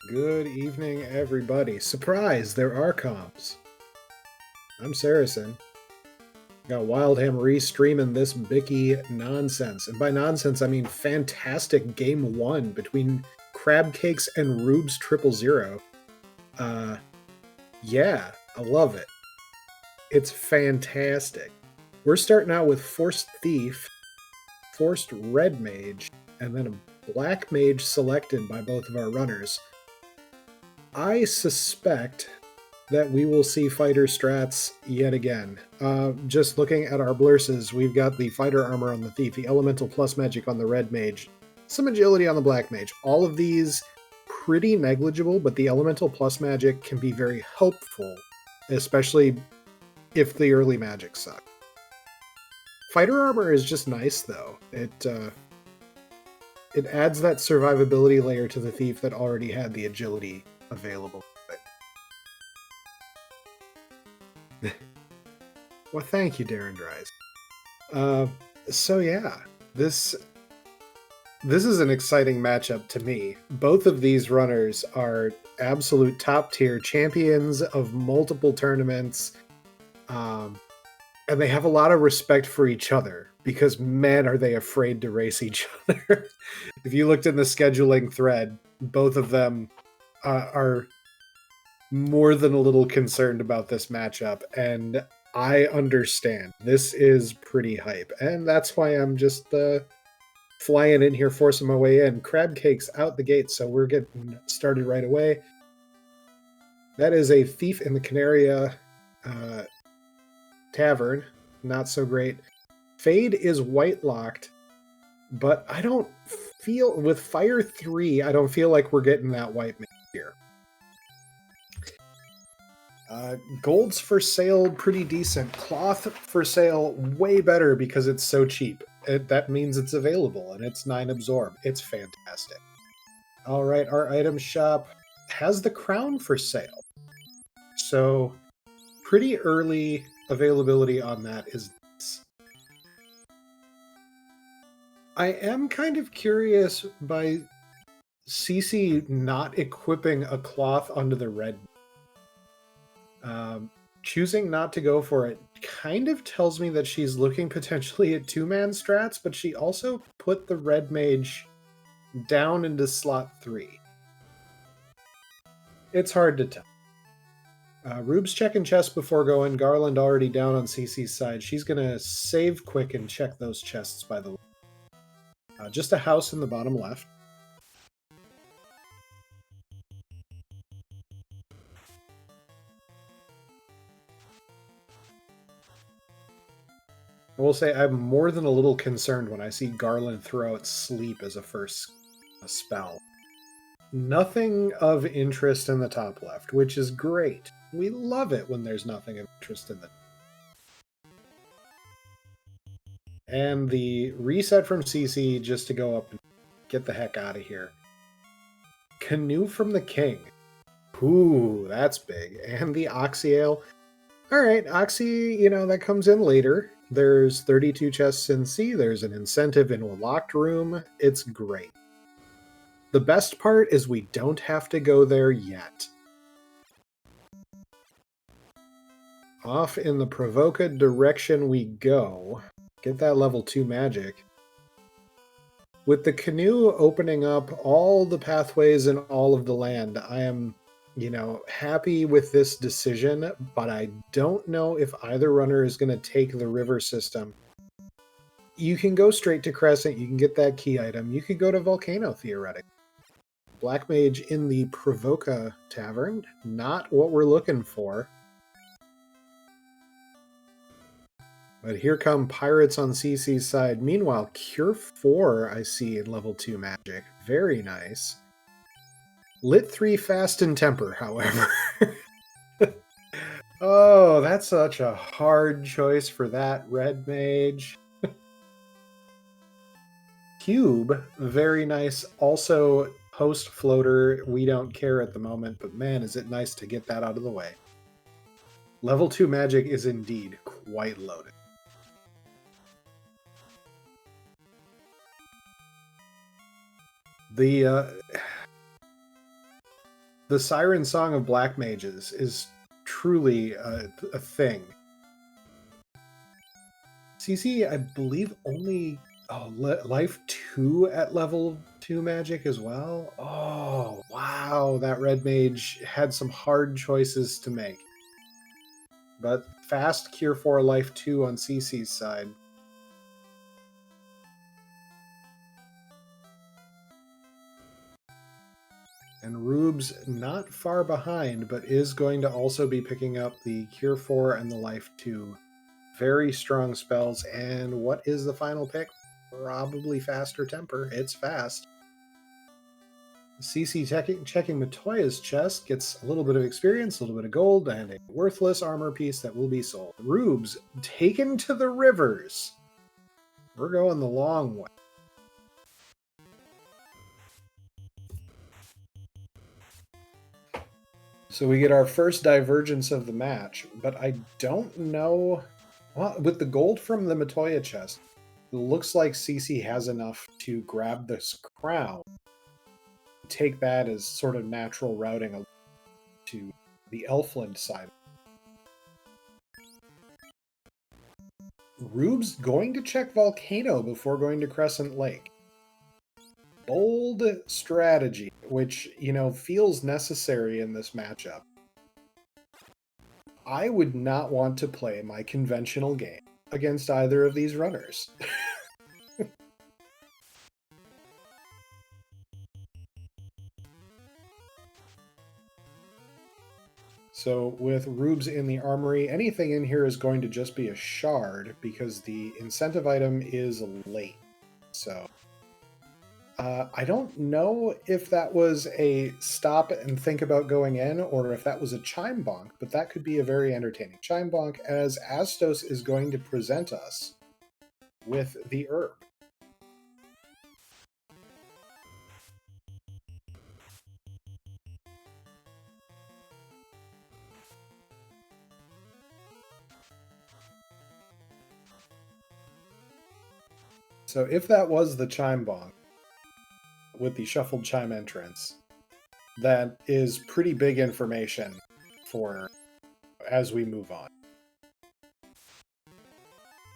Good evening, everybody. Surprise, there are comps. I'm Saracen. Got Wildham re-streaming this Bikke nonsense. And by nonsense, I mean fantastic game one between Crab Cakes and rubes000. Yeah, I love it. It's fantastic. We're starting out with Forced Thief, Forced Red Mage, and then a Black Mage selected by both of our runners. I suspect that we will see fighter strats yet again. Just looking at our blurses, we've got the fighter armor on the thief, the elemental plus magic on the red mage, some agility on the black mage. All of these pretty negligible, but the elemental plus magic can be very helpful, especially if the early magic suck. Fighter armor is just nice though. It adds that survivability layer to the thief that already had the agility available. Well, thank you, Darren Dries. So yeah, this is an exciting matchup to me. Both of these runners are absolute top tier champions of multiple tournaments, and they have a lot of respect for each other because man, are they afraid to race each other. If you looked in the scheduling thread, both of them are more than a little concerned about this matchup, and I understand. This is pretty hype, and that's why I'm just flying in here, forcing my way in. Crab Cakes out the gate, so we're getting started right away. That is a Thief in the Canaria Tavern. Not so great. Fade is white-locked, but I don't feel... With Fire 3, I don't feel like we're getting that white mage here. Gold's for sale, pretty decent. Cloth for sale, way better because it's so cheap. That means it's available, and it's 9 absorb. It's fantastic. Alright, our item shop has the crown for sale. So, pretty early availability on that is nice. I am kind of curious by CC not equipping a cloth onto the red. Choosing not to go for it kind of tells me that she's looking potentially at 2-man strats, but she also put the red mage down into slot 3. It's hard to tell. Rube's checking chests before going. Garland already down on CC's side. She's going to save quick and check those chests, by the way. Just a house in the bottom left. I will say I'm more than a little concerned when I see Garland throw out Sleep as a first spell. Nothing of interest in the top left, which is great. We love it when there's nothing of interest in the... And the reset from CC just to go up and get the heck out of here. Canoe from the King. Ooh, that's big. And the Oxyale. Alright, Oxy, that comes in later. There's 32 chests in C. There's an incentive in a locked room. It's great. The best part is we don't have to go there yet. Off in the Provoca direction we go. Get that level 2 magic. With the canoe opening up all the pathways in all of the land, I am, happy with this decision, but I don't know if either runner is going to take the river system. You can go straight to Crescent, you can get that key item, you could go to Volcano, theoretically. Black Mage in the Provoca Tavern, not what we're looking for. But here come Pirates on CC's side. Meanwhile, Cure 4 I see in level 2 magic. Very nice. Lit 3 Fast and Temper, however. Oh, that's such a hard choice for that red mage. Cube, very nice. Also, Host Floater, we don't care at the moment, but man, is it nice to get that out of the way. Level 2 magic is indeed quite loaded. The Siren Song of Black Mages is truly a thing. CC, I believe, only life 2 at level 2 magic as well. Oh, wow. That red mage had some hard choices to make. But fast Cure 4 life 2 on CC's side. And Rube's not far behind, but is going to also be picking up the Cure 4 and the life 2. Very strong spells. And what is the final pick? Probably Faster Temper. It's fast. CC checking Matoya's chest, gets a little bit of experience, a little bit of gold, and a worthless armor piece that will be sold. Rubes taken to the rivers. We're going the long way. So we get our first divergence of the match, but I don't know. Well, with the gold from the Matoya chest, it looks like CC has enough to grab this crown, take that as sort of natural routing to the Elfland side. Rube's going to check Volcano before going to Crescent Lake. Bold strategy, which, feels necessary in this matchup. I would not want to play my conventional game against either of these runners. So with Rubes in the armory, anything in here is going to just be a shard because the incentive item is late. So I don't know if that was a stop and think about going in or if that was a chime bonk, but that could be a very entertaining chime bonk as Astos is going to present us with the herb. So if that was the chime bonk with the shuffled chime entrance, that is pretty big information for as we move on.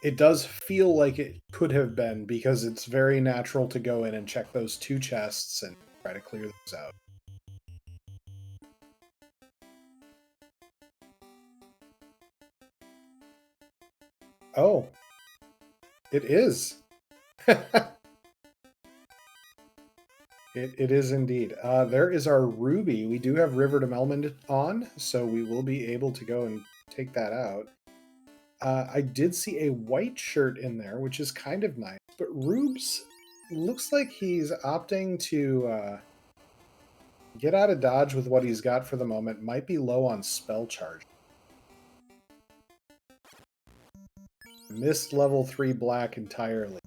It does feel like it could have been because it's very natural to go in and check those two chests and try to clear those out. Oh, it is. It is indeed. There is our ruby. We do have River to Melmond on, so we will be able to go and take that out. I did see a white shirt in there, which is kind of nice. But Rubes looks like he's opting to get out of dodge with what he's got for the moment. Might be low on spell charge. Missed level 3 black entirely.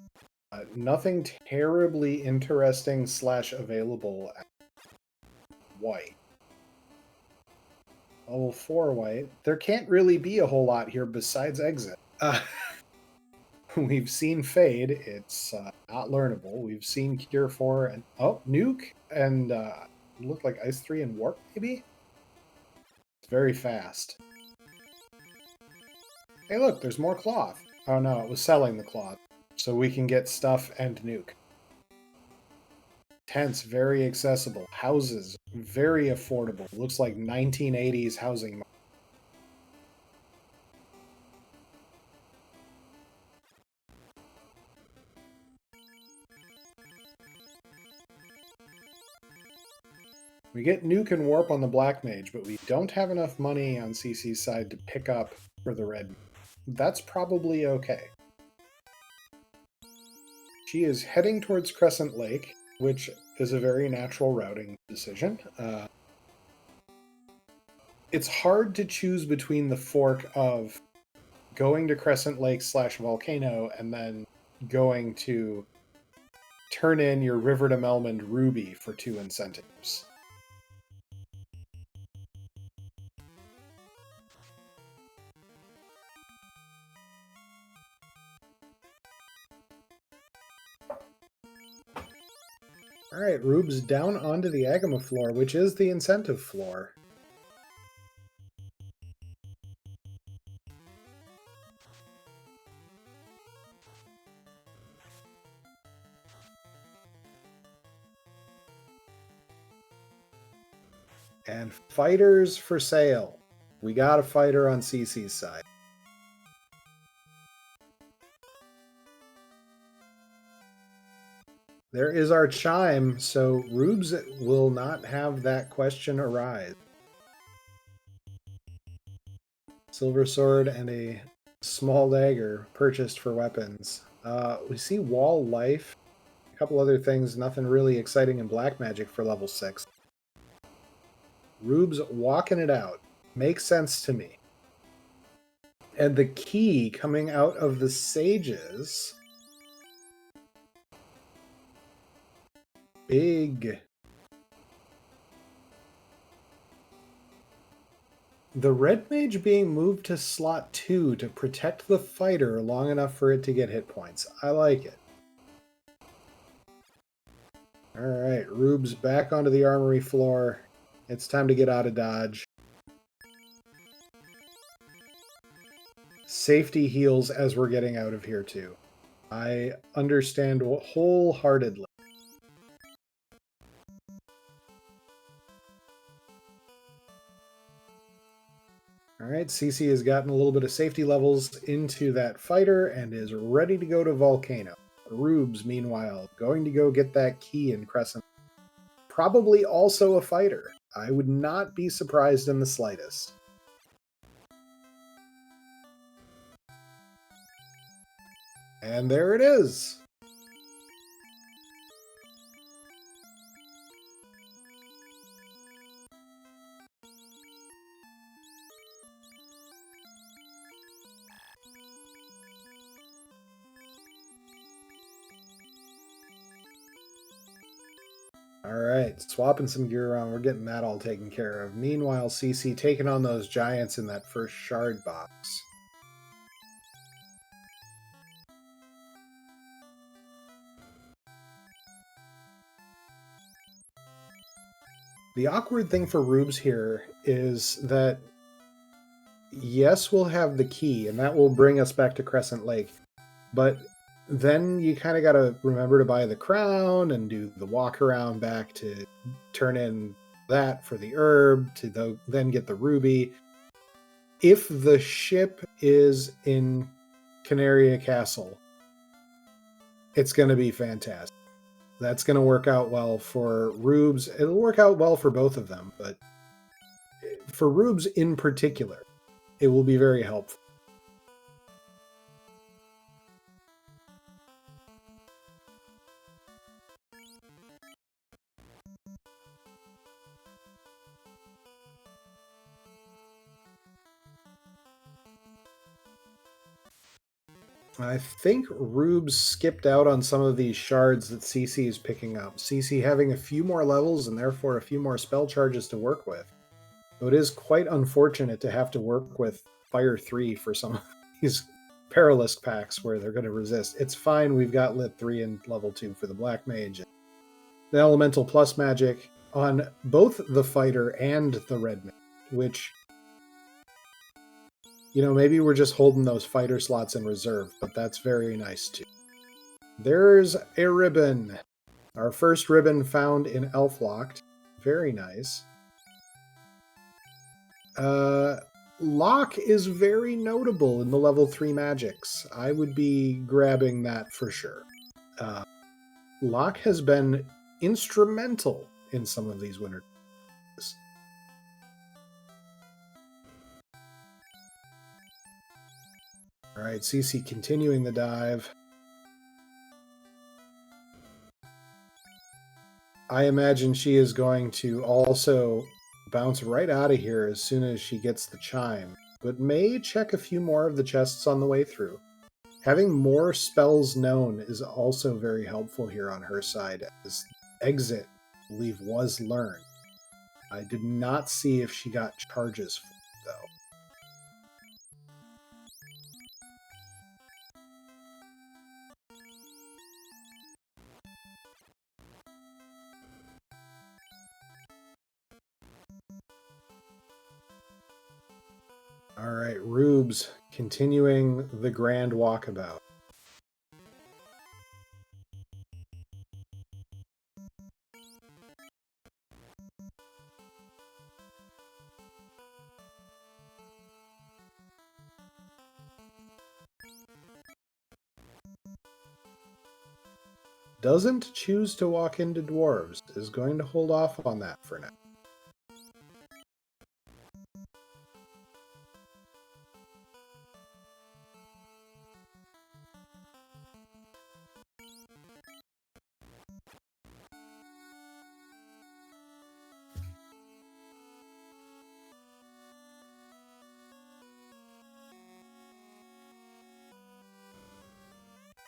Nothing terribly interesting / available at white. Level 4 white. There can't really be a whole lot here besides exit. We've seen Fade. It's not learnable. We've seen Cure 4 and... Oh, Nuke and look like Ice 3 and Warp, maybe? It's very fast. Hey, look, there's more cloth. Oh no, it was selling the cloth. So we can get stuff and Nuke. Tents, very accessible. Houses, very affordable. Looks like 1980s housing. We get Nuke and Warp on the Black Mage, but we don't have enough money on CC's side to pick up for the Red. That's probably okay. She is heading towards Crescent Lake, which is a very natural routing decision. It's hard to choose between the fork of going to Crescent Lake / Volcano and then going to turn in your River to Melmond Ruby for 2 incentives. Alright, Rubes down onto the Agama floor, which is the incentive floor. And fighters for sale. We got a fighter on CC's side. There is our chime, so Rubes will not have that question arise. Silver sword and a small dagger purchased for weapons. We see wall life, a couple other things, nothing really exciting in black magic for level 6. Rubes walking it out. Makes sense to me. And the key coming out of the sages... Big. The red mage being moved to slot 2 to protect the fighter long enough for it to get hit points. I like it. Alright, Rubes back onto the armory floor. It's time to get out of dodge. Safety heals as we're getting out of here too. I understand wholeheartedly. Alright, CC has gotten a little bit of safety levels into that fighter and is ready to go to Volcano. Rubes, meanwhile, going to go get that key in Crescent. Probably also a fighter. I would not be surprised in the slightest. And there it is! Alright, swapping some gear around. We're getting that all taken care of. Meanwhile, CC taking on those giants in that first shard box. The awkward thing for Rubes here is that, yes, we'll have the key, and that will bring us back to Crescent Lake, but then you kind of got to remember to buy the crown and do the walk around back to turn in that for the herb, to then get the ruby. If the ship is in Canaria Castle, it's going to be fantastic. That's going to work out well for Rubes. It'll work out well for both of them, but for Rubes in particular, it will be very helpful. I think Rubes skipped out on some of these shards that CC is picking up. CC having a few more levels and therefore a few more spell charges to work with. So it is quite unfortunate to have to work with Fire 3 for some of these perilous packs where they're going to resist. It's fine, we've got Lit 3 and level 2 for the Black Mage. The Elemental Plus magic on both the Fighter and the Red Mage, which... You know, maybe we're just holding those fighter slots in reserve, but that's very nice too. There's a ribbon. Our first ribbon found in Elflocked. Very nice. Lock is very notable in the level 3 magics. I would be grabbing that for sure. Lock has been instrumental in some of these winter days. Alright, CC continuing the dive. I imagine she is going to also bounce right out of here as soon as she gets the chime, but may check a few more of the chests on the way through. Having more spells known is also very helpful here on her side, as exit, I believe, was learned. I did not see if she got charges for it, though. All right, Rubes, continuing the grand walkabout. Doesn't choose to walk into dwarves, is going to hold off on that for now.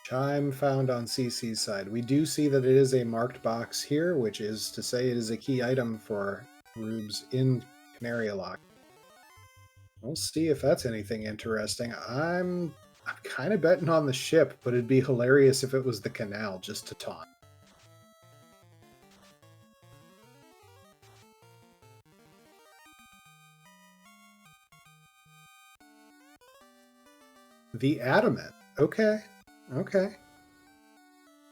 Chime found on CC's side. We do see that it is a marked box here, which is to say it is a key item for Rubes in Canaria Lock. We'll see if that's anything interesting. I'm kind of betting on the ship, but it'd be hilarious if it was the canal just to taunt. The adamant. Okay. Okay.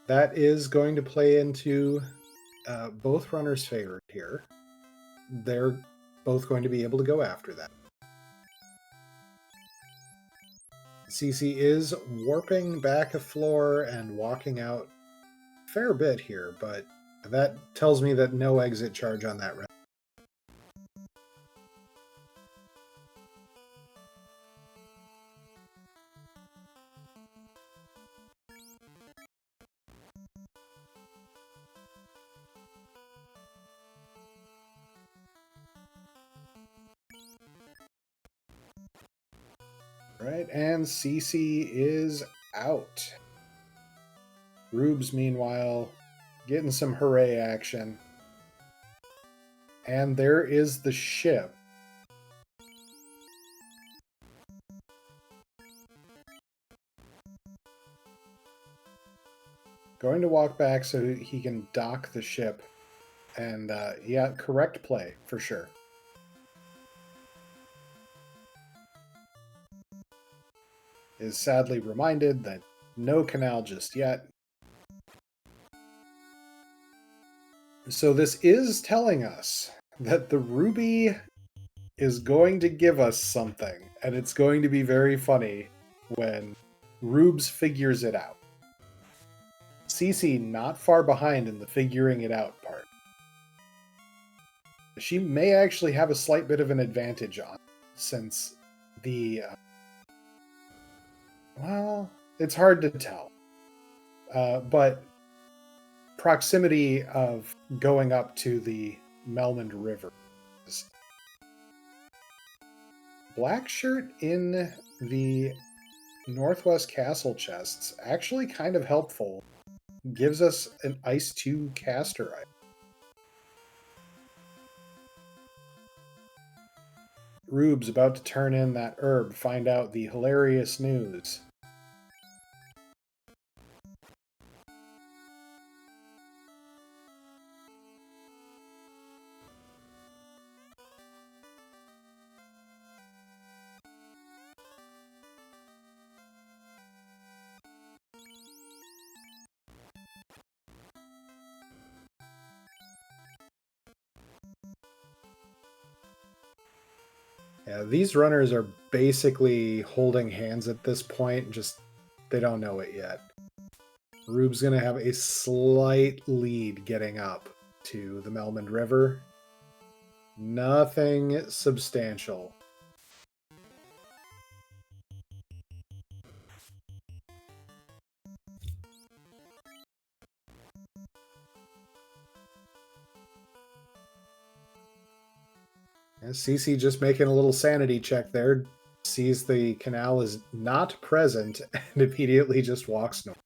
That is going to play into both runners' favor here. They're both going to be able to go after that. CC is warping back a floor and walking out a fair bit here, but that tells me that no exit charge on that round. Right, and CC is out. Rubes, meanwhile, getting some hooray action. And there is the ship. Going to walk back so he can dock the ship. And yeah, correct play, for sure. Is sadly reminded that no canal just yet. So this is telling us that the ruby is going to give us something, and it's going to be very funny when Rubes figures it out. CC not far behind in the figuring it out part. She may actually have a slight bit of an advantage on, since the well, it's hard to tell. But proximity of going up to the Melmond River. Black shirt in the Northwest Castle chests actually kind of helpful. Gives us an Ice 2 caster item. Rube's about to turn in that herb, find out the hilarious news. Yeah, these runners are basically holding hands at this point, just they don't know it yet. Rube's going to have a slight lead getting up to the Melmond River. Nothing substantial. CC just making a little sanity check there, sees the canal is not present, and immediately just walks north.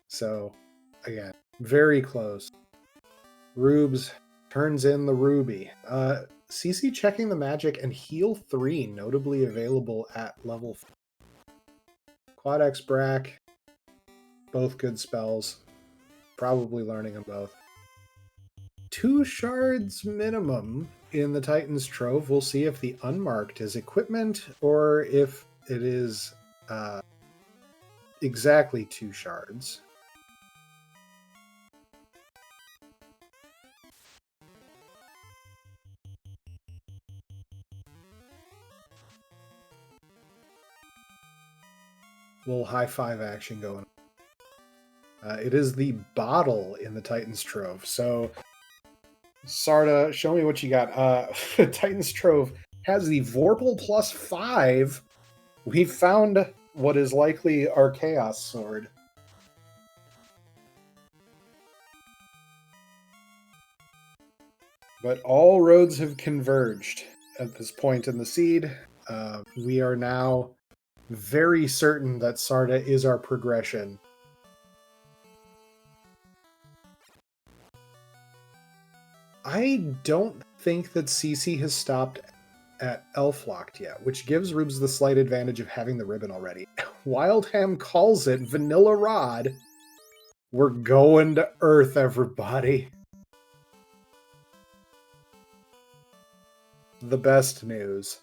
So, again, very close. Rubes turns in the ruby. CC checking the magic and heal 3, notably available at level 4. Quad X Brack, both good spells. Probably learning them both. 2 shards minimum in the Titan's Trove. We'll see if the unmarked is equipment or if it is exactly 2 shards. Little high five action going. It is the bottle in the Titan's Trove. So, Sarda, show me what you got. Titan's Trove has the Vorpal +5. We found what is likely our Chaos Sword. But all roads have converged at this point in the seed. We are now very certain that Sarda is our progression. I don't think that CC has stopped at Elf Locked yet, which gives Rubes the slight advantage of having the ribbon already. Wildham calls it Vanilla Rod. We're going to Earth, everybody. The best news.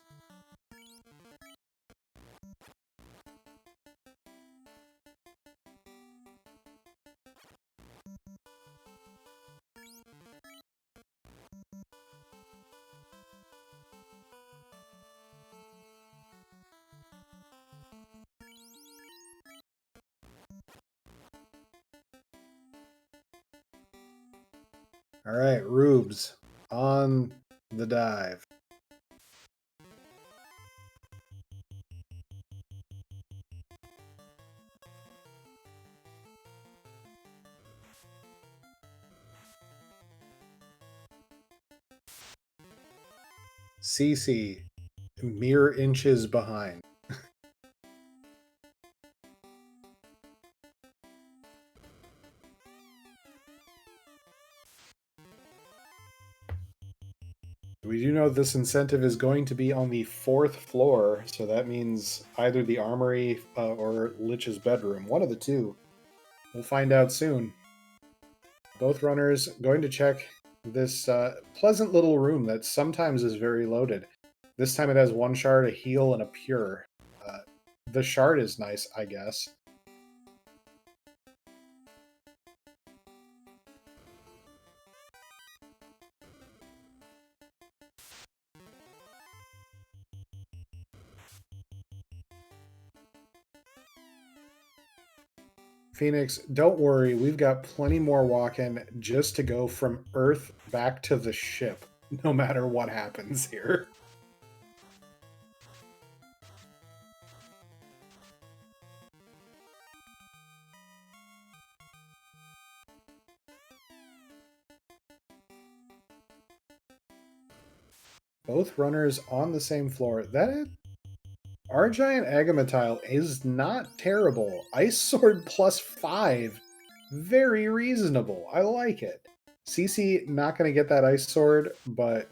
All right, Rubes on the dive. CC, mere inches behind. We do know this incentive is going to be on the 4th floor, so that means either the armory or Lich's bedroom. One of the two. We'll find out soon. Both runners going to check this pleasant little room that sometimes is very loaded. This time it has 1 shard, a heal, and a pure. The shard is nice, I guess. Phoenix, don't worry, we've got plenty more walking just to go from Earth back to the ship, no matter what happens here. Both runners on the same floor. Our giant Agamatile is not terrible. Ice Sword +5. Very reasonable. I like it. CC not going to get that Ice Sword, but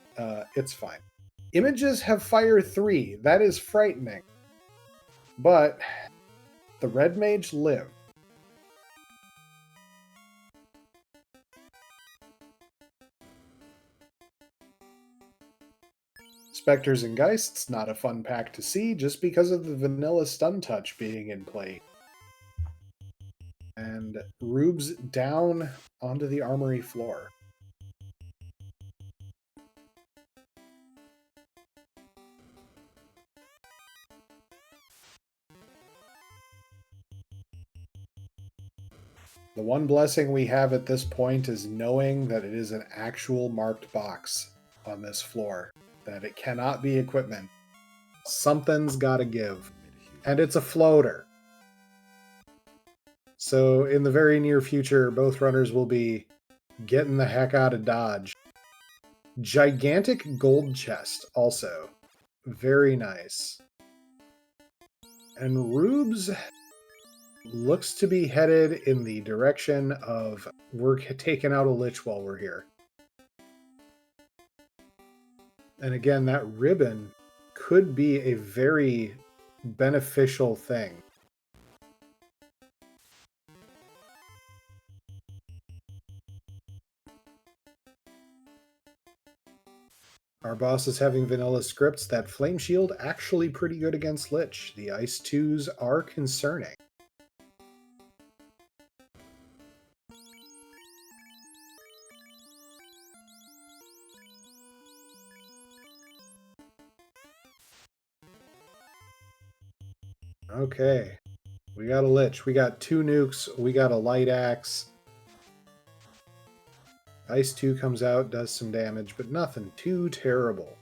it's fine. Images have Fire 3. That is frightening. But the Red Mage lived. Spectres and Geists, not a fun pack to see just because of the vanilla stun touch being in play. And Rubes down onto the armory floor. The one blessing we have at this point is knowing that it is an actual marked box on this floor, that it cannot be equipment. Something's got to give. And it's a floater. So in the very near future, both runners will be getting the heck out of Dodge. Gigantic gold chest also. Very nice. And Rubes looks to be headed in the direction of we're taking out a Lich while we're here. And again, that ribbon could be a very beneficial thing. Our boss is having vanilla scripts. That Flame Shield actually pretty good against Lich. The Ice 2s are concerning. Okay. We got a Lich. We got 2 nukes. We got a Light Axe. Ice 2 comes out, does some damage, but nothing too terrible.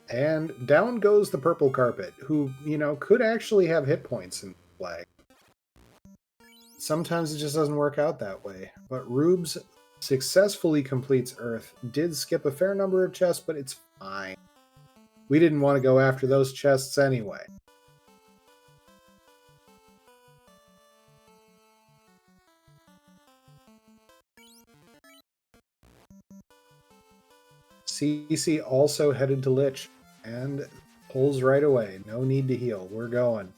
And down goes the Purple Carpet, who, could actually have hit points in play. Sometimes it just doesn't work out that way. But Rubes successfully completes Earth. Did skip a fair number of chests, but it's fine. We didn't want to go after those chests anyway. CC also headed to Lich and pulls right away. No need to heal. We're going.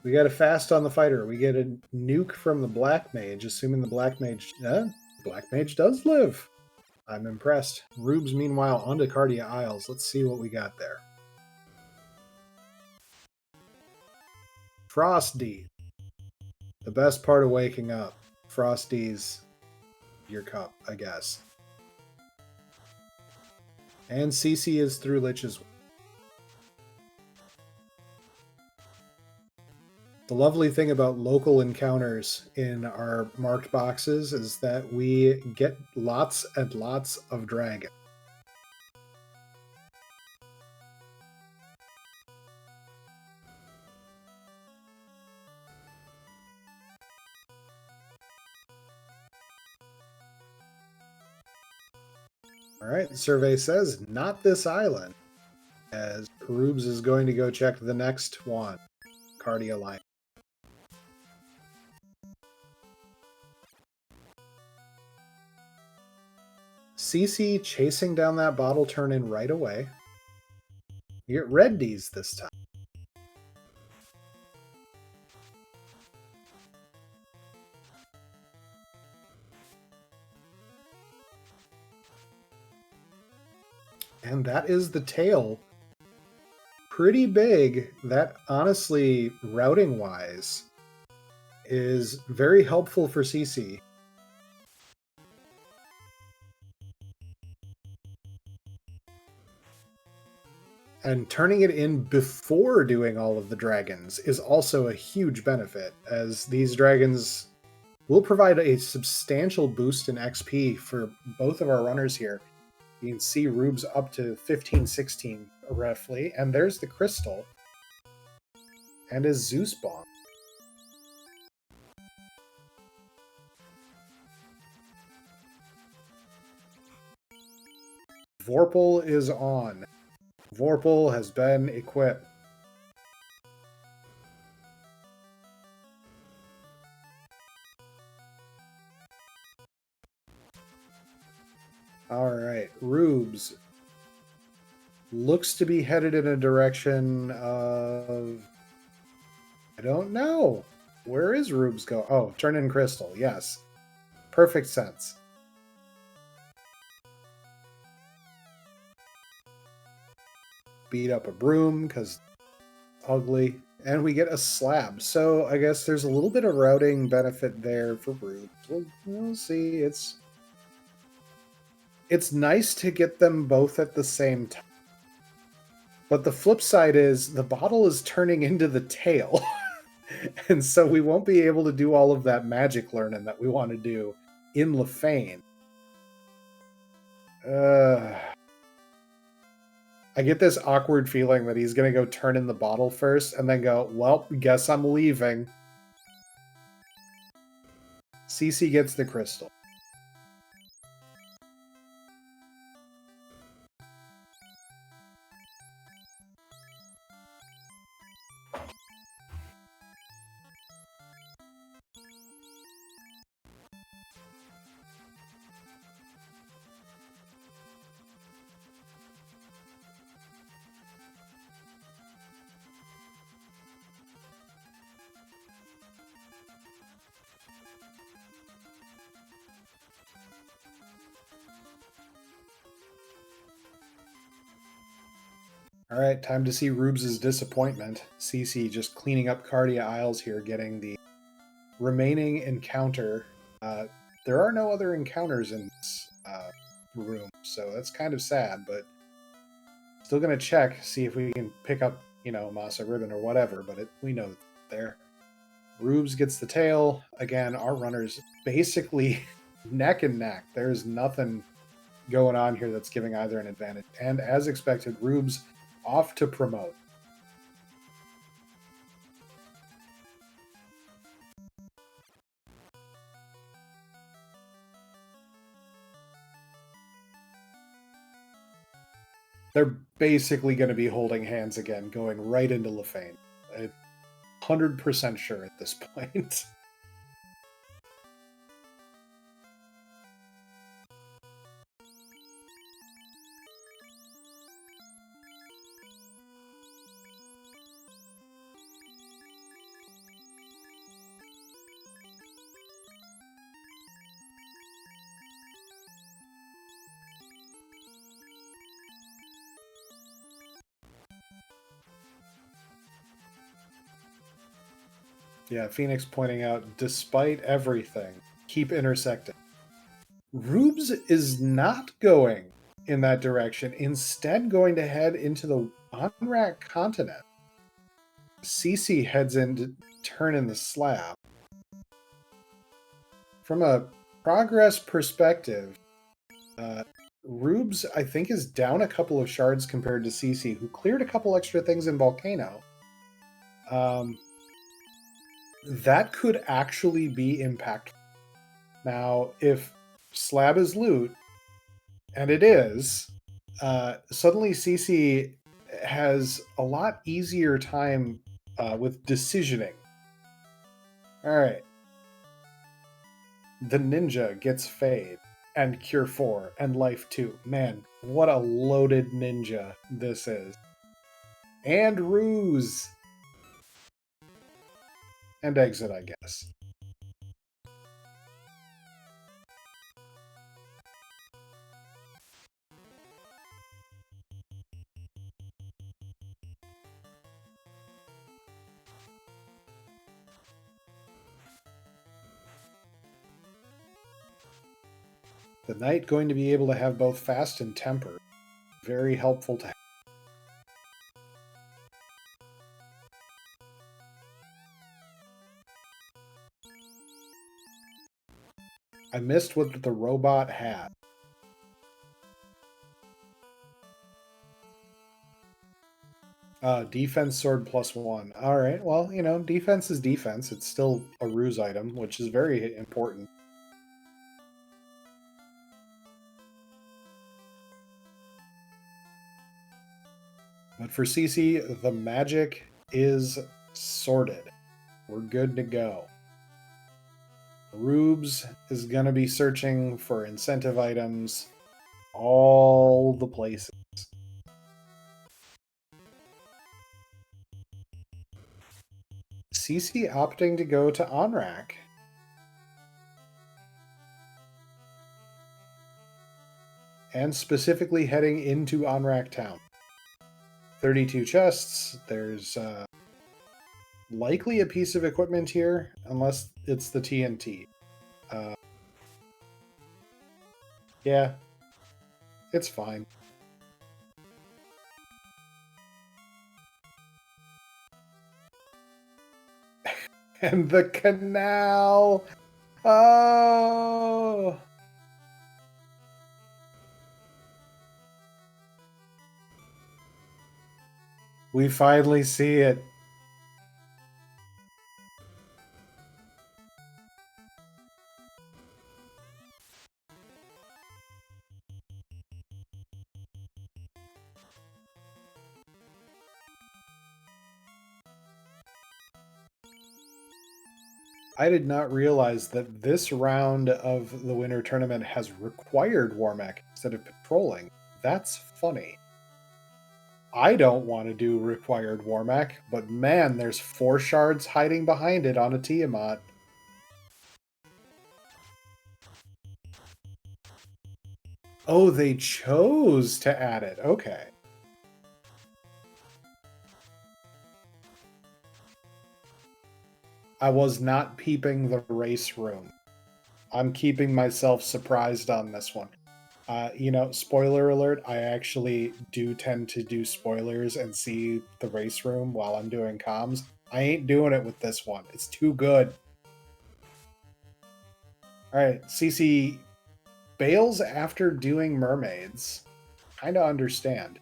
We got a fast on the fighter. We get a nuke from the Black Mage, assuming the Black Mage... Black Mage does live. I'm impressed. Rubes, meanwhile, onto Cardia Isles. Let's see what we got there. Frosty. The best part of waking up. Frosty's your cup, I guess. And CC is through Lich's. The lovely thing about local encounters in our marked boxes is that we get lots and lots of dragon. Alright, the survey says, not this island. As Rubes is going to go check the next one. Cardia Line. CC chasing down that bottle turn-in right away. You get red Ds this time. And that is the tail. Pretty big. That, honestly, routing-wise, is very helpful for CC. And turning it in before doing all of the dragons is also a huge benefit, as these dragons will provide a substantial boost in XP for both of our runners here. You can see Rubes up to 15, 16 roughly, and there's the crystal and his Zeus bomb. Vorpal is on. Vorpal has been equipped. Alright, Rubes looks to be headed in a direction of... I don't know. Where is Rubes go? Oh, turn in crystal, yes. Perfect sense. Beat up a broom, because ugly. And we get a slab. So I guess there's a little bit of routing benefit there for Rubes. We'll see. It's nice to get them both at the same time. But the flip side is the bottle is turning into the tail. And so we won't be able to do all of that magic learning that we want to do in Lefane. I get this awkward feeling that he's going to go turn in the bottle first and then go, well, guess I'm leaving. CC gets the crystal. All right, time to see Rubes' disappointment. CC just cleaning up Cardia Isles here, getting the remaining encounter. There are no other encounters in this room, so that's kind of sad, but still going to check, see if we can pick up, Masa Ribbon or whatever, but we know it's there. Rubes gets the tail. Again, our runners basically neck and neck. There's nothing going on here that's giving either an advantage. And as expected, Rubes off to promote. They're basically going to be holding hands again, going right into Lefane. 100% sure at this point. Yeah, Phoenix pointing out, despite everything, keep intersecting. Rubes is not going in that direction, instead going to head into the Onrak continent. CC heads in to turn in the slab. From a progress perspective, Rubes, I think, is down a couple of shards compared to CC, who cleared a couple extra things in Volcano. That could actually be impactful. Now, if slab is loot, and it is, suddenly CC has a lot easier time with decisioning. Alright. The ninja gets Fade, and Cure 4, and Life 2. Man, what a loaded ninja this is. And Ruse! And Exit, I guess. The knight going to be able to have both fast and temper. Very helpful to have. I missed what the robot had. Defense sword +1. Alright, well, defense is defense. It's still a ruse item, which is very important. But for CC, the magic is sorted. We're good to go. Rubes is going to be searching for incentive items all the places. CC opting to go to Onrak. And specifically heading into Onrak town. 32 chests. There's likely a piece of equipment here, unless it's the TNT. Yeah, it's fine. And the canal! Oh! We finally see it. I did not realize that this round of the winter tournament has required Warmech instead of patrolling. That's funny. I don't want to do required Warmech, but man, there's 4 shards hiding behind it on a Tiamat. Oh, they chose to add it. Okay. I was not peeping the race room. I'm keeping myself surprised on this one. Spoiler alert, I actually do tend to do spoilers and see the race room while I'm doing comms. I ain't doing it with this one. It's too good. Alright, CC bails after doing mermaids. Kinda understand.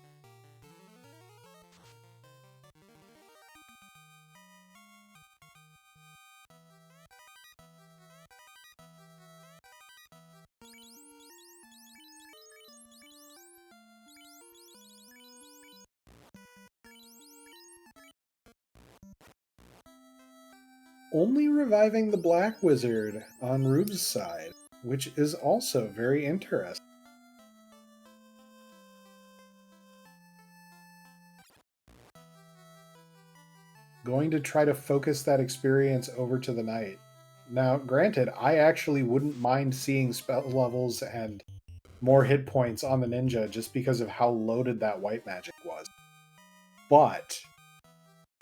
Only reviving the Black Wizard on Rube's side, which is also very interesting. Going to try to focus that experience over to the knight. Now, granted, I actually wouldn't mind seeing spell levels and more hit points on the ninja just because of how loaded that white magic was. But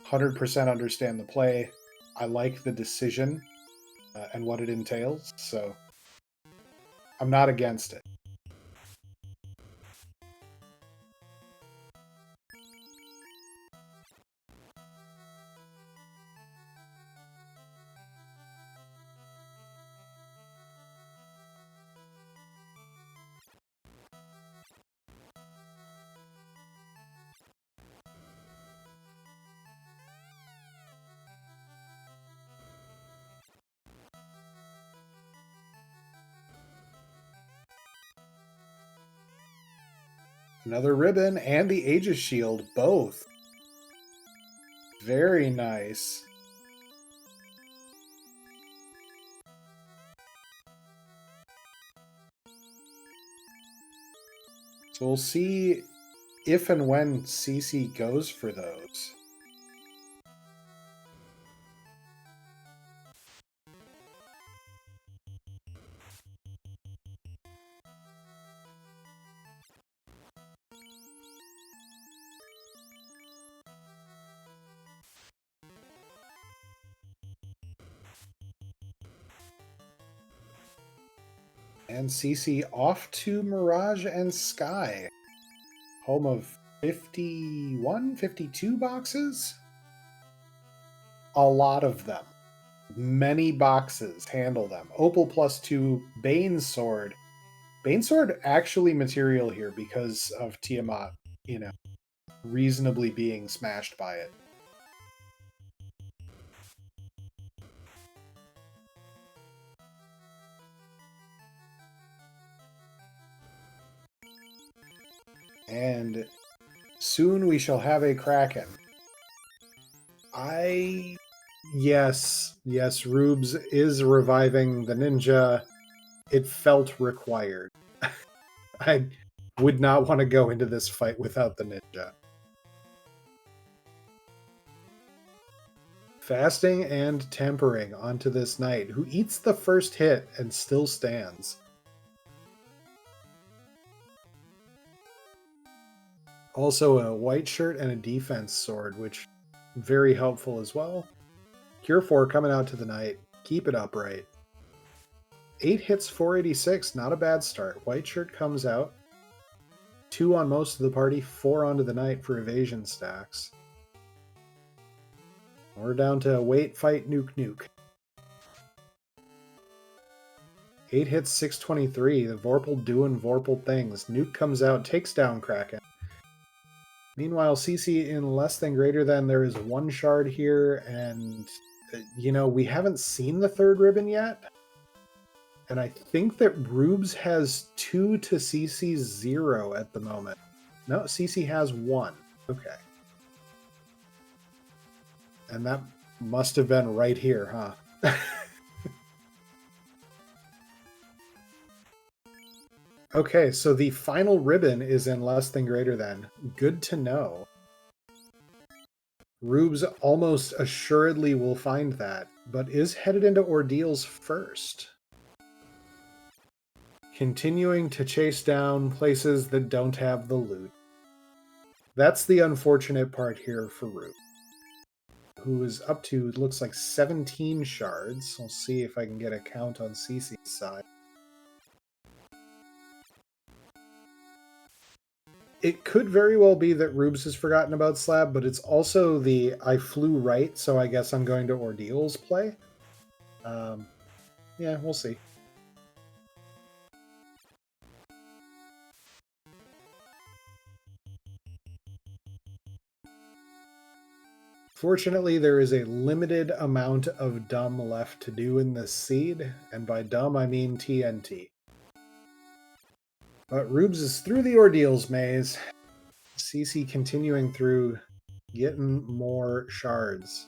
100% understand the play. I like the decision and what it entails, so I'm not against it. Another ribbon and the Aegis Shield, both. Very nice. So we'll see if and when CC goes for those. And CC off to Mirage and Sky. Home of 51, 52 boxes? A lot of them. Many boxes handle them. Opal +2, Bane's Sword. Bane's Sword actually material here because of Tiamat, reasonably being smashed by it. And soon we shall have a Kraken. Yes, Rubes is reviving the ninja. It felt required. I would not want to go into this fight without the ninja. Fasting and tempering onto this knight, who eats the first hit and still stands. Also a white shirt and a defense sword, which very helpful as well. Cure 4 coming out to the knight. Keep it upright. 8 hits, 486, not a bad start. White shirt comes out. 2 on most of the party, 4 onto the knight for evasion stacks. We're down to wait, fight, nuke, nuke. 8 hits, 623. The Vorpal doing Vorpal things. Nuke comes out, takes down Kraken. Meanwhile, CC in less than greater than, there is 1 shard here, and, we haven't seen the third ribbon yet. And I think that Rubes has 2 to CC's 0 at the moment. No, CC has 1. Okay. And that must have been right here, huh? Okay, so the final ribbon is in less than greater than. Good to know. Rubes almost assuredly will find that, but is headed into ordeals first. Continuing to chase down places that don't have the loot. That's the unfortunate part here for Rube. who is up to, looks like 17 shards. We'll see if I can get a count on Cece's side. It could very well be that Rubes has forgotten about Slab, but it's also the I flew right, so I guess I'm going to Ordeals play. Yeah, we'll see. Fortunately, there is a limited amount of dumb left to do in this seed, and by dumb I mean TNT. But Rubes is through the Ordeals maze. Cece continuing through, getting more shards.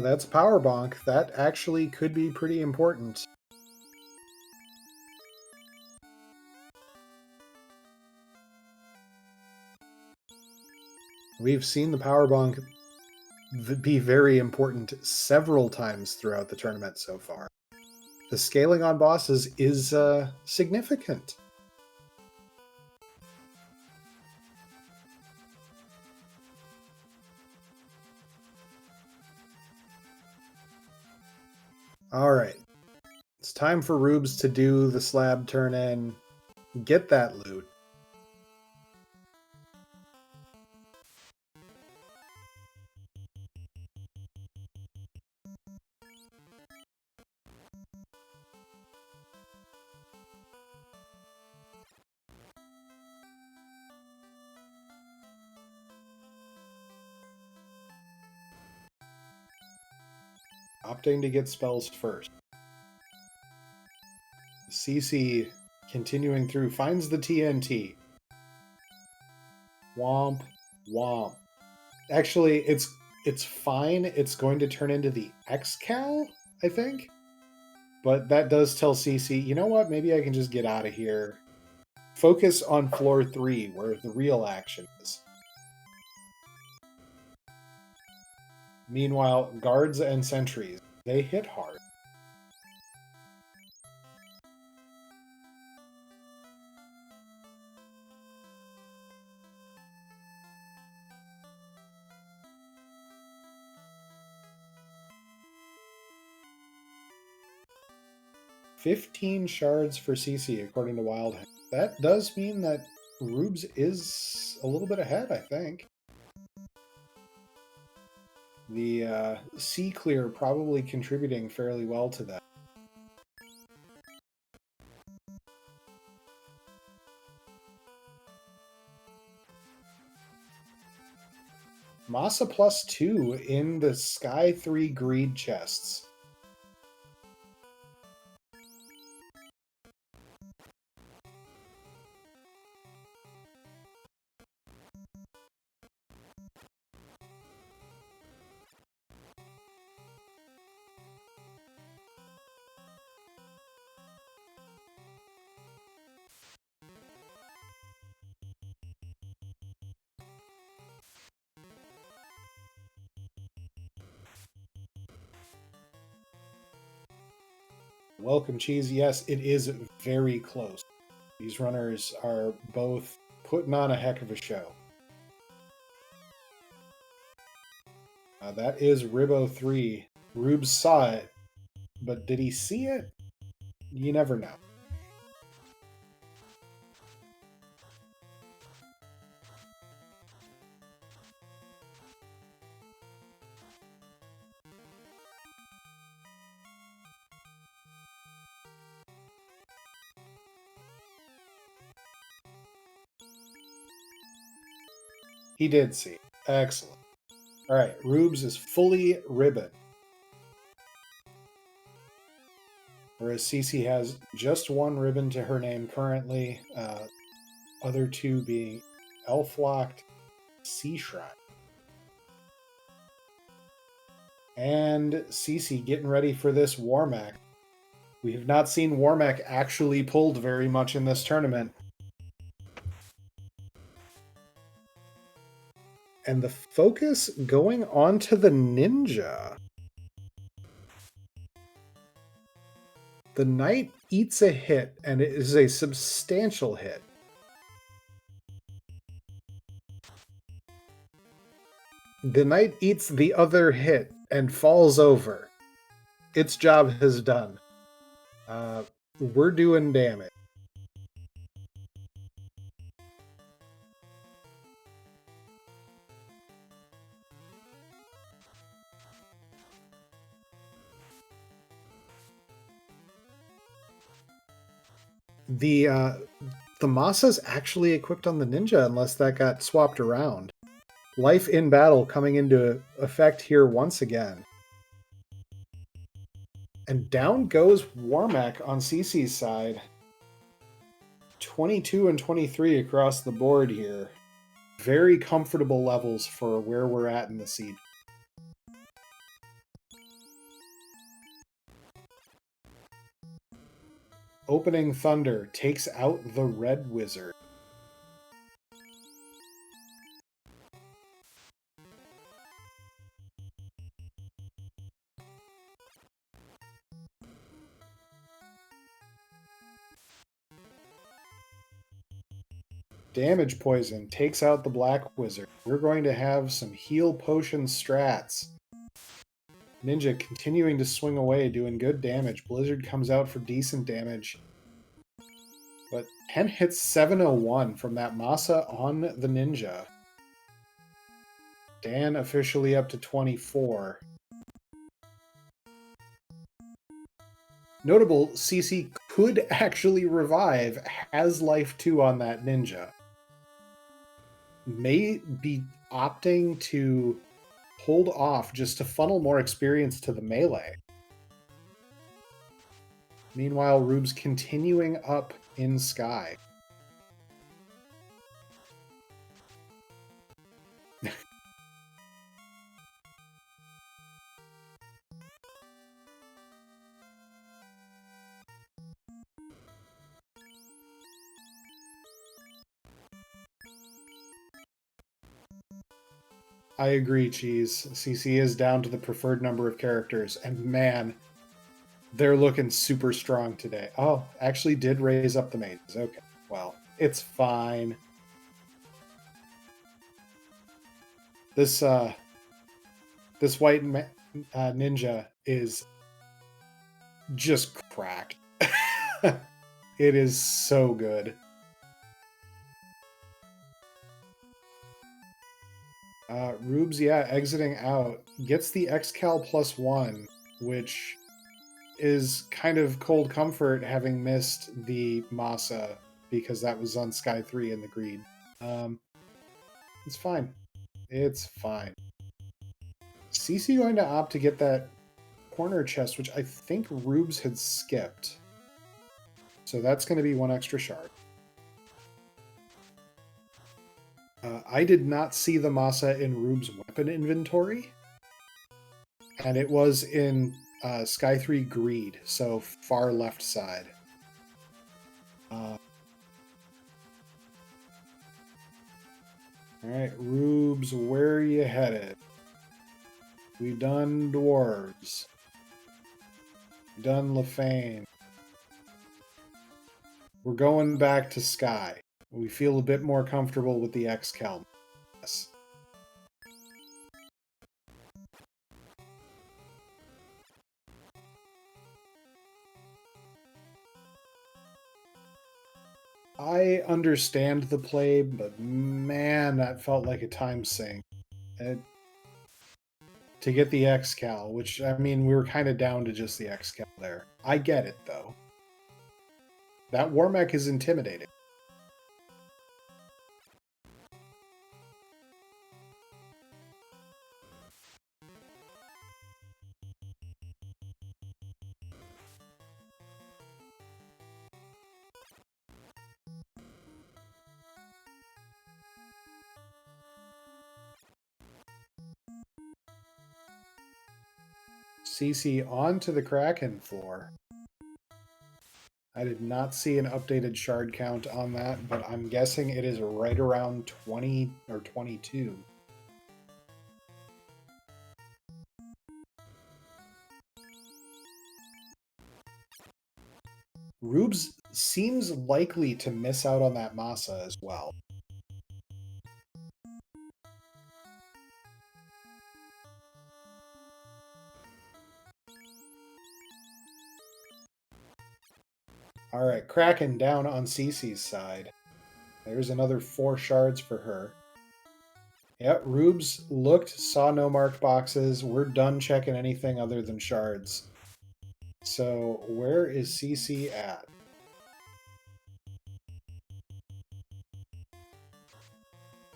That's Power Bonk. That actually could be pretty important. We've seen the Power Bonk be very important several times throughout the tournament so far. The scaling on bosses is significant. All right. It's time for Rubes to do the slab turn in, get that loot. Opting to get spells first. Cece continuing through, finds the TNT. Womp, womp. Actually, it's fine. It's going to turn into the X-Cal, I think. But that does tell Cece, you know what? Maybe I can just get out of here. Focus on floor 3, where the real action is. Meanwhile, guards and sentries, they hit hard. $15 shards for Cece, according to Wild. That does mean that Rubes is a little bit ahead, I think. The sea clear probably contributing fairly well to that. Masa +2 in the Sky 3 greed chests. Welcome, Cheese. Yes, it is very close. These runners are both putting on a heck of a show. That is Ribbo3. Rubes saw it, but did he see it? You never know. He did see. Excellent. All right, Rubes is fully ribbon. Whereas Cece has just one ribbon to her name currently, other two being Elf-Locked, Sea Shrine. And Cece getting ready for this Warmac. We have not seen Warmac actually pulled very much in this tournament. And the focus going on to the ninja. The knight eats a hit, and it is a substantial hit. The knight eats the other hit and falls over. Its job is done. We're doing damage. The Masa's actually equipped on the ninja unless that got swapped around. Life in battle coming into effect here once again. And down goes Warmack on CC's side. 22 and 23 across the board here. Very comfortable levels for where we're at in the seed. Opening Thunder takes out the Red Wizard. Damage Poison takes out the Black Wizard. We're going to have some heal potion strats. Ninja continuing to swing away, doing good damage. Blizzard comes out for decent damage. But 10 hits 701 from that Masa on the Ninja. Dan officially up to 24. Notable, CC could actually revive, has life 2 on that Ninja. May be opting to hold off just to funnel more experience to the melee. Meanwhile, Rube's continuing up in Sky. I agree, Cheese. CC is down to the preferred number of characters, and man, they're looking super strong today. Oh, actually did raise up the mages. Okay, well, it's fine. This white ninja is just cracked. It is so good. Rubes, yeah, exiting out. Gets the Xcal +1, which is kind of cold comfort having missed the Masa because that was on Sky 3 in the Greed. It's fine. It's fine. CC going to opt to get that corner chest, which I think Rubes had skipped. So that's going to be 1 extra shard. I did not see the Masa in Rube's weapon inventory. And it was in Sky 3 Greed, so far left side. Alright, Rubes, where are you headed? We've done Dwarves. We've done Lefane. We're going back to Sky. We feel a bit more comfortable with the Xcal. Yes. I understand the play, but man, that felt like a time sink. To get the Xcal, which, I mean, we were kind of down to just the Xcal there. I get it, though. That Warmech is intimidating. CC onto the Kraken floor. I did not see an updated shard count on that, but I'm guessing it is right around 20 or 22. Rubes seems likely to miss out on that Masa as well. Alright, Kraken down on Cece's side. There's another 4 shards for her. Yep, Rubes looked, saw no marked boxes. We're done checking anything other than shards. So, where is Cece at?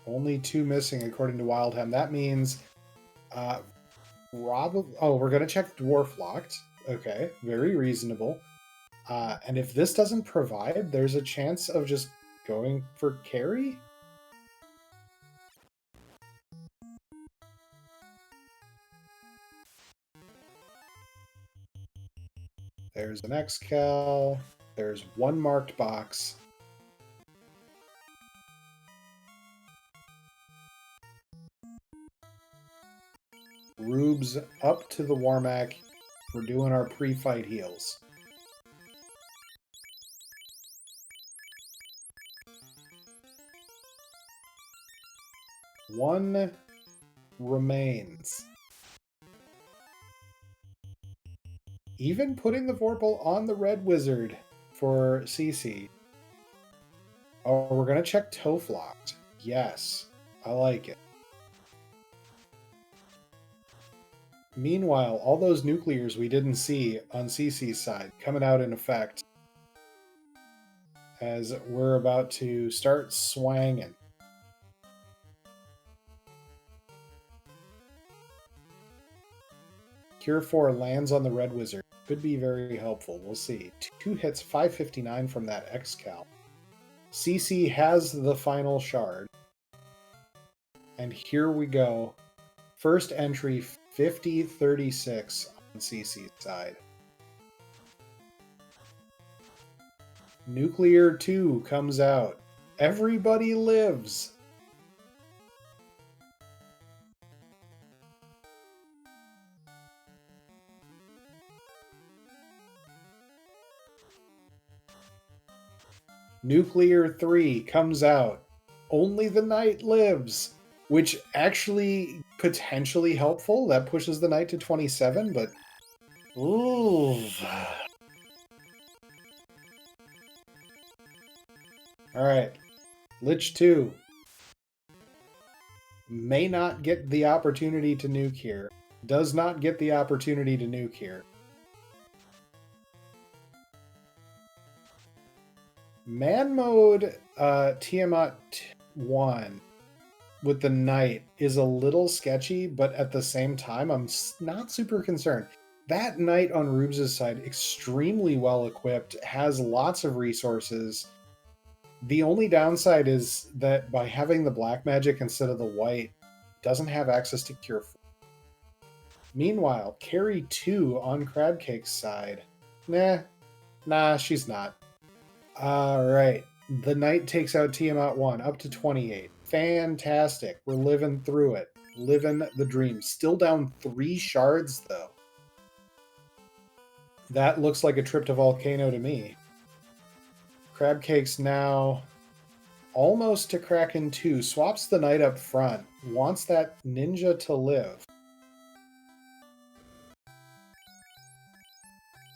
Only 2 missing according to Wildhem. That means probably... Oh, we're going to check Dwarf Locked. Okay, very reasonable. And if this doesn't provide, there's a chance of just going for carry? There's an X-Cal. There's 1 marked box. Rubes up to the Warmac. We're doing our pre-fight heals. One remains. Even putting the Vorpal on the Red Wizard for CC. Oh, we're going to check Toph Locked. Yes, I like it. Meanwhile, all those nuclears we didn't see on CC's side coming out in effect as we're about to start swanging. Cure 4 lands on the Red Wizard. Could be very helpful. We'll see. 2 hits, 559 from that X-Cal. CC has the final shard. And here we go. First entry, 50-36 on CC's side. Nuclear 2 comes out. Everybody lives. Nuclear 3 comes out. Only the knight lives, which actually potentially helpful. That pushes the knight to 27, but ooh. All right. Lich 2 may not get the opportunity to nuke here. Does not get the opportunity to nuke here. Man mode Tiamat 1 with the knight is a little sketchy, but at the same time, I'm not super concerned. That knight on Rubes' side, extremely well equipped, has lots of resources. The only downside is that by having the black magic instead of the white, doesn't have access to Cure 4. Meanwhile, Carry 2 on Crabcake's side. Nah, she's not. Alright. The knight takes out Tiamat 1, up to 28. Fantastic. We're living through it. Living the dream. Still down 3 shards, though. That looks like a trip to Volcano to me. Crabcake's now almost to Kraken 2. Swaps the knight up front. Wants that ninja to live.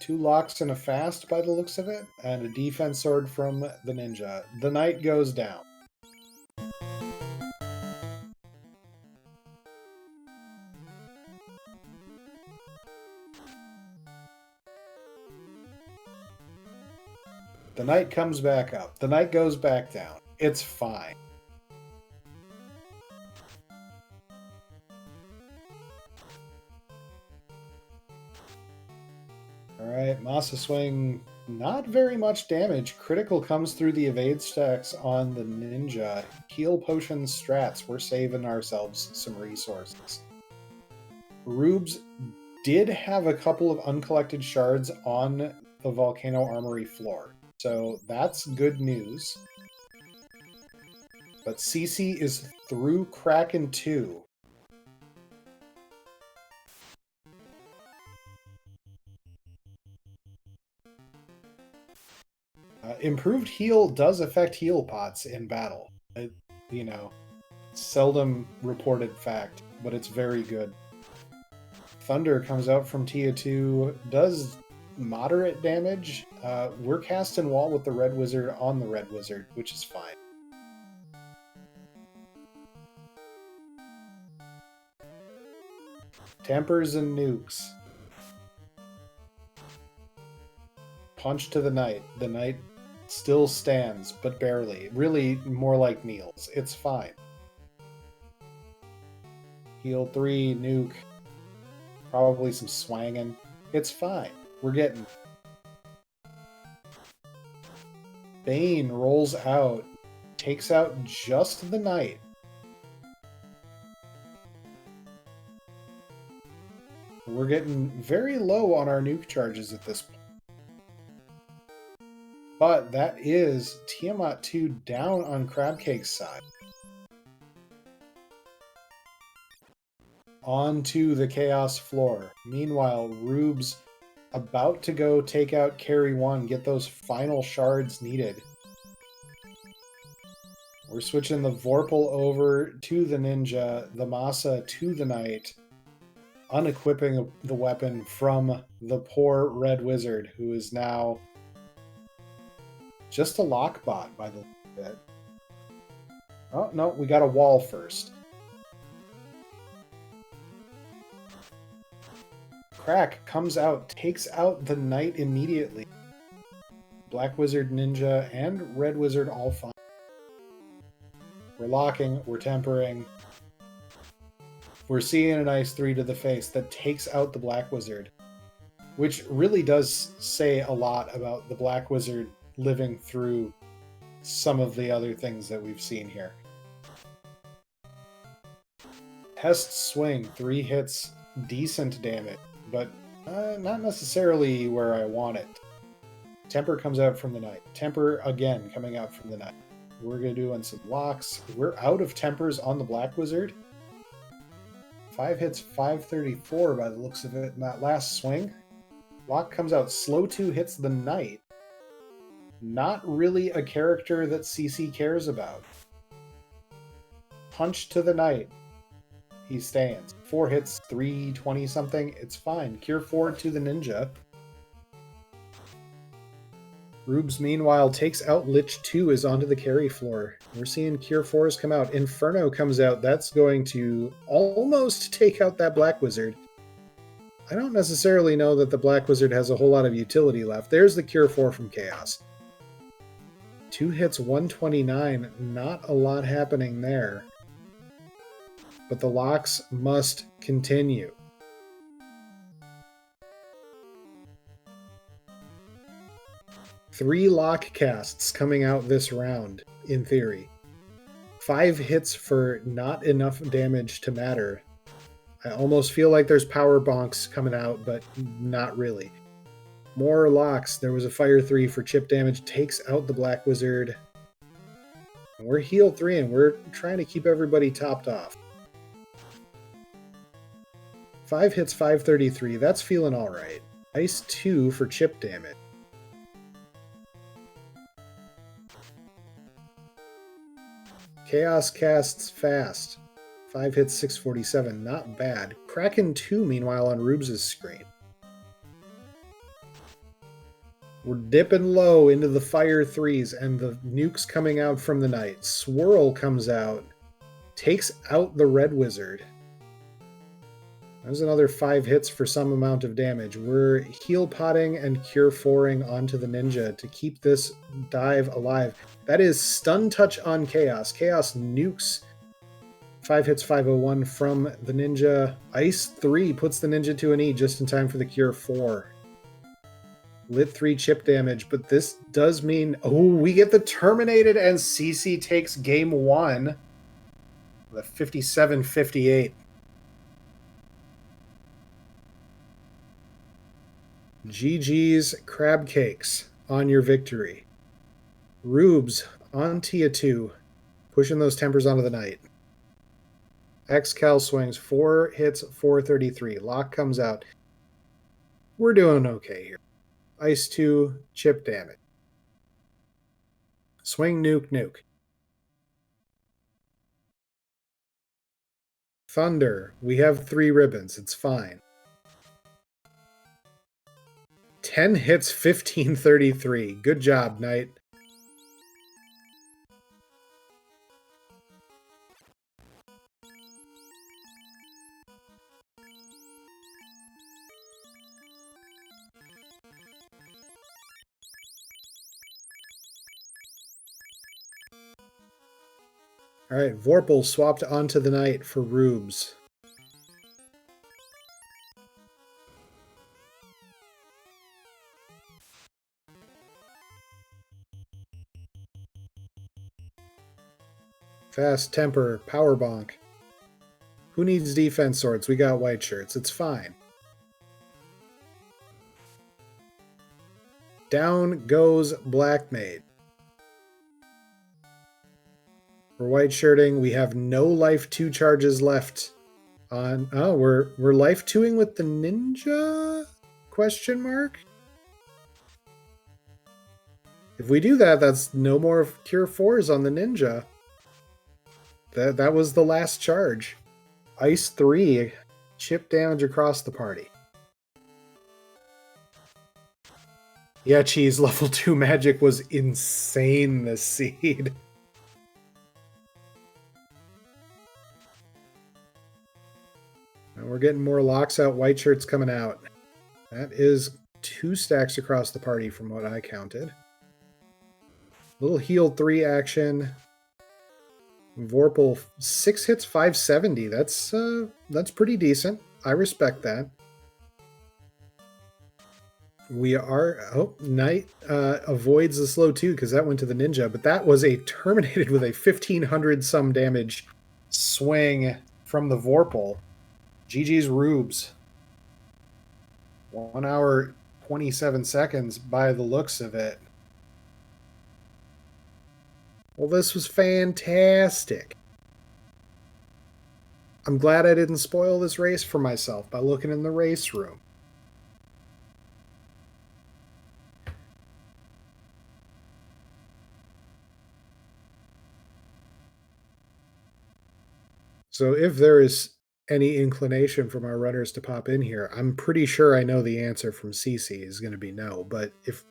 2 locks and a fast by the looks of it, and a defense sword from the ninja. The knight goes down. The knight comes back up. The knight goes back down. It's fine. Alright, Masa Swing, not very much damage. Critical comes through the evade stacks on the ninja. Heal potion strats. We're saving ourselves some resources. Rubes did have a couple of uncollected shards on the Volcano Armory floor, so that's good news. But CC is through Kraken 2. improved heal does affect heal pots in battle. You know, seldom reported fact, but it's very good. Thunder comes out from Tia 2, does moderate damage. We're casting wall with the red wizard on the red wizard, which is fine. Tempers and nukes. Punch to the knight. The knight still stands, but barely. Really more like kneels. It's fine. Heal 3, nuke. Probably some swanging. It's fine. We're getting... Bane rolls out. Takes out just the knight. We're getting very low on our nuke charges at this point. But that is Tiamat 2 down on Crabcake's side. Onto the Chaos floor. Meanwhile, Rubes about to go take out Carry 1, get those final shards needed. We're switching the Vorpal over to the Ninja, the Masa to the Knight, unequipping the weapon from the poor Red Wizard, who is now just a lockbot by the look of it. Oh, no, we got a wall first. Crack comes out, takes out the Knight immediately. Black Wizard, Ninja, and Red Wizard all fine. We're locking, we're tempering. We're seeing a nice 3 to the face that takes out the Black Wizard, which really does say a lot about the Black Wizard living through some of the other things that we've seen here. Test swing, 3 hits, decent damage, but not necessarily where I want it. Temper comes out from the Knight. Temper again coming out from the Knight. We're going to do some locks. We're out of tempers on the Black Wizard. 5 hits, 534 by the looks of it in that last swing. Lock comes out. Slow 2 hits the Knight. Not really a character that CC cares about. Punch to the Knight. He stands. 4 hits, 320 something. It's fine. Cure 4 to the Ninja. Rubes, meanwhile, takes out Lich 2, is onto the carry floor. We're seeing Cure 4s come out. Inferno comes out. That's going to almost take out that Black Wizard. I don't necessarily know that the Black Wizard has a whole lot of utility left. There's the Cure 4 from Chaos. 2 hits, 129. Not a lot happening there. But the locks must continue. Three lock casts coming out this round, in theory. 5 hits for not enough damage to matter. I almost feel like there's power bonks coming out, but not really. More locks. There was a fire 3 for chip damage. Takes out the Black Wizard. And we're heal 3, and we're trying to keep everybody topped off. 5 hits, 533. That's feeling alright. Ice 2 for chip damage. Chaos casts fast. 5 hits, 647. Not bad. Kraken 2, meanwhile, on Rubes' screen. We're dipping low into the fire 3s, and the nuke's coming out from the Knight. Swirl comes out. Takes out the Red Wizard. There's another 5 hits for some amount of damage. We're heal potting and cure 4ing onto the Ninja to keep this dive alive. That is stun touch on Chaos. Chaos nukes 5 hits, 501 from the Ninja. Ice 3 puts the Ninja to an E just in time for the cure 4. Lit 3 chip damage, but this does mean... Oh, we get the terminated, and CC takes game 1 with a 57-58. GG's crab cakes on your victory. Rubes on Tia 2, pushing those tempers onto the Knight. X-Cal swings, 4 hits, 433. Lock comes out. We're doing okay here. Ice 2, chip damage. Swing, nuke, nuke. Thunder. We have 3 ribbons. It's fine. 10 hits, 1533. Good job, Knight. All right, Vorpal swapped onto the Knight for Rubes. Fast Temper, Power Bonk. Who needs defense swords? We got white shirts. It's fine. Down goes Black Maid. For white shirting, we have no life 2 charges left on. Oh, we're life 2ing with the ninja? Question mark? If we do that, that's no more cure 4s on the ninja. That was the last charge. Ice 3, chip damage across the party. Yeah, Cheese, level 2 magic was insane this seed. And we're getting more locks out, white shirts coming out. That is 2 stacks across the party from what I counted. Little heal 3 action. Vorpal 6 hits, 570. That's pretty decent. I respect that. We are... Oh, Knight avoids the slow 2 because that went to the ninja, but that was a terminated with a 1500 some damage swing from the Vorpal. GG's Rubes. 1 hour, 27 seconds by the looks of it. Well, this was fantastic. I'm glad I didn't spoil this race for myself by looking in the race room. So if there is any inclination from our runners to pop in here, I'm pretty sure I know the answer from CC is going to be no. But if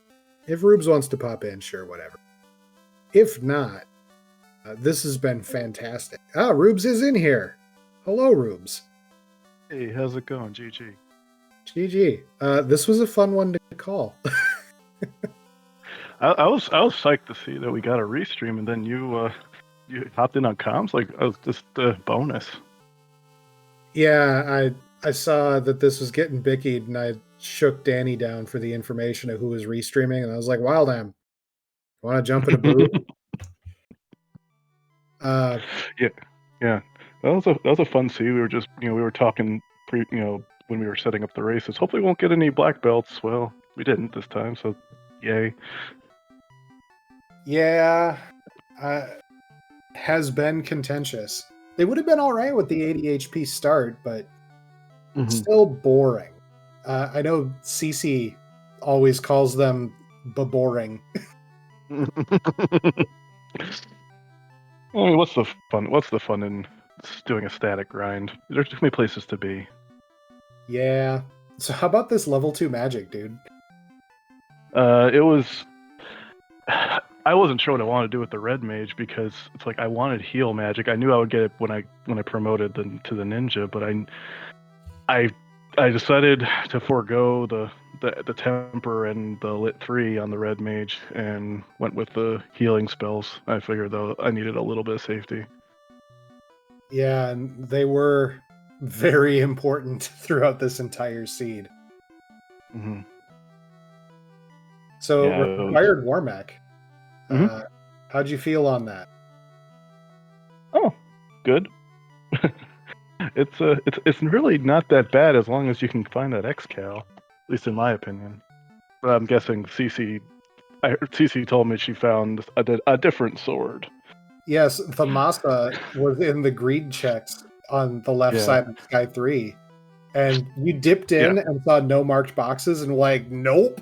Rubes wants to pop in, sure, whatever. If not, this has been fantastic. Ah, Rubes is in here. Hello, Rubes. Hey, how's it going? GG. GG. This was a fun one to call. I was psyched to see that we got a restream, and then you hopped in on comms. Like, I was just a bonus. Yeah, I saw that this was getting bickied, and I shook Danny down for the information of who was restreaming, and I was like, Wildam, want to jump in a booth? Yeah. That was a fun see. We were just, we were talking when we were setting up the races. Hopefully we won't get any black belts. Well, we didn't this time, so yay. Yeah, has been contentious. They would have been all right with the 80 HP start, but still boring. I know CC always calls them boring. I mean, what's the fun? What's the fun in doing a static grind? There's too many places to be. Yeah. So how about this level 2 magic, dude? It was. I wasn't sure what I wanted to do with the red mage because it's like I wanted heal magic. I knew I would get it when I promoted to the ninja, but I decided to forego the temper and the lit 3 on the red mage and went with the healing spells. I figured though I needed a little bit of safety. Yeah, and they were very important throughout this entire seed. So Yeah, required Warmech. How'd you feel on that? Oh, good. It's really not that bad as long as you can find that X-Cal, at least in my opinion. But I'm guessing CC told me she found a different sword. Yes, the Masa was in the greed checks on the left side of Sky 3. And you dipped in and saw no marked boxes and like, nope.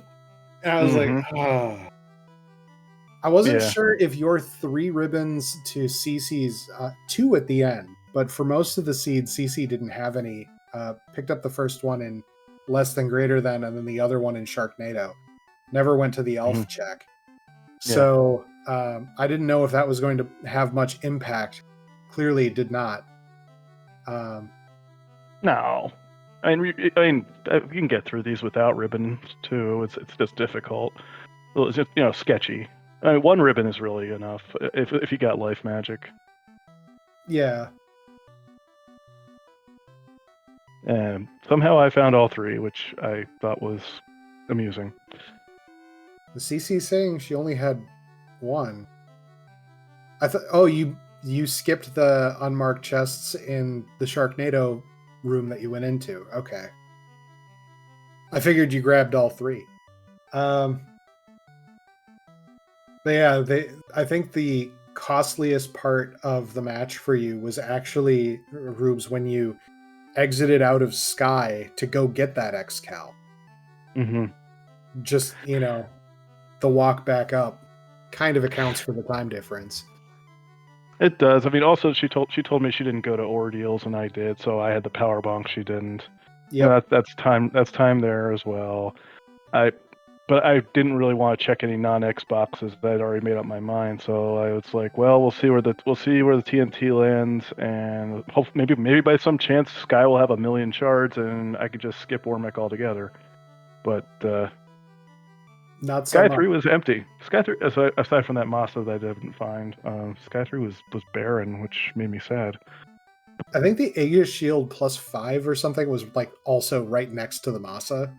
And I was like, ah. I wasn't Yeah. sure if your 3 ribbons to CC's 2 at the end, but for most of the seeds, CC didn't have any. Picked up the first one in less than greater than, and then the other one in Sharknado. Never went to the elf check. Yeah. So I didn't know if that was going to have much impact. Clearly, it did not. No. You can get through these without ribbons too. It's just difficult. Well, it's just sketchy. I mean, 1 ribbon is really enough if you got life magic. Yeah. And somehow I found all 3, which I thought was amusing. The CC saying she only had 1. I thought. Oh, you skipped the unmarked chests in the Sharknado room that you went into. Okay. I figured you grabbed all 3. But yeah, I think the costliest part of the match for you was actually, Rubes, when you exited out of Sky to go get that X-Cal. Mm-hmm. Just, the walk back up kind of accounts for the time difference. It does. I mean, also she told me she didn't go to ordeals, and I did, so I had the power bonk. She didn't. Yep. That's time. That's time there as well. But I didn't really want to check any non-Xboxes. I'd already made up my mind, so I was like, well, we'll see where the TNT lands, and hope maybe by some chance Sky will have 1,000,000 shards, and I could just skip Ormec altogether. But Not so Sky much. 3 was empty. Sky 3, aside from that Masa that I didn't find, Sky 3 was barren, which made me sad. I think the Aegis Shield +5 or something was like also right next to the Masa,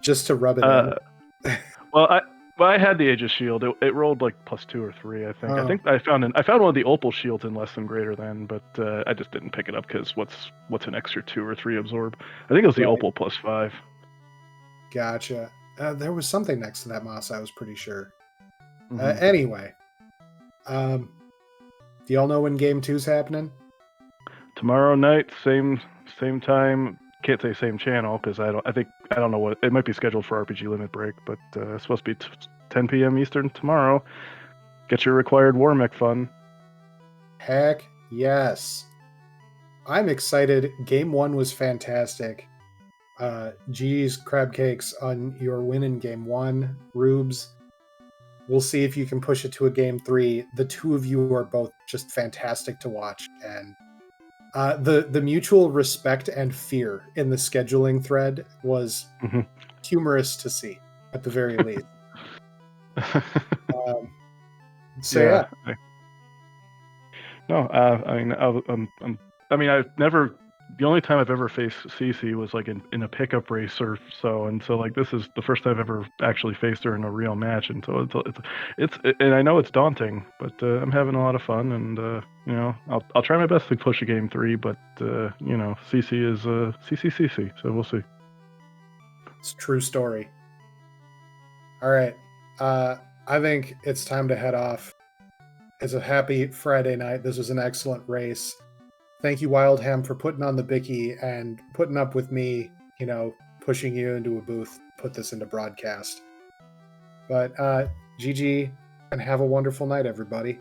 just to rub it in. Well, I had the Aegis Shield. It rolled like +2 or 3, I think. I Oh. think I found one of the Opal shields in less than greater than, but I just didn't pick it up because what's an extra 2 or 3 absorb? I think it was the Right. Opal +5. Gotcha. There was something next to that Masa, I was pretty sure. Mm-hmm. Anyway, do y'all know when Game 2's happening? Tomorrow night, same time. Can't say same channel because I don't know what it might be scheduled for RPG Limit Break, but it's supposed to be 10 p.m. Eastern tomorrow. Get your required Warmech fun. Heck yes. I'm excited. Game 1 was fantastic. GG's crab cakes on your win in Game 1. Rubes, we'll see if you can push it to a Game 3. The two of you are both just fantastic to watch, and the mutual respect and fear in the scheduling thread was humorous to see, at the very least. So yeah. No, I mean, I've never. The only time I've ever faced CC was like in a pickup race or so, and so like this is the first time I've ever actually faced her in a real match, and so it's and I know it's daunting, but I'm having a lot of fun, and I'll try my best to push a Game 3, but CC is CC, so we'll see. It's a true story. All right, I think it's time to head off. It's a happy Friday night. This was an excellent race. Thank you, Wildham, for putting on the Bikke and putting up with me, pushing you into a booth, put this into broadcast. But GG, and have a wonderful night, everybody.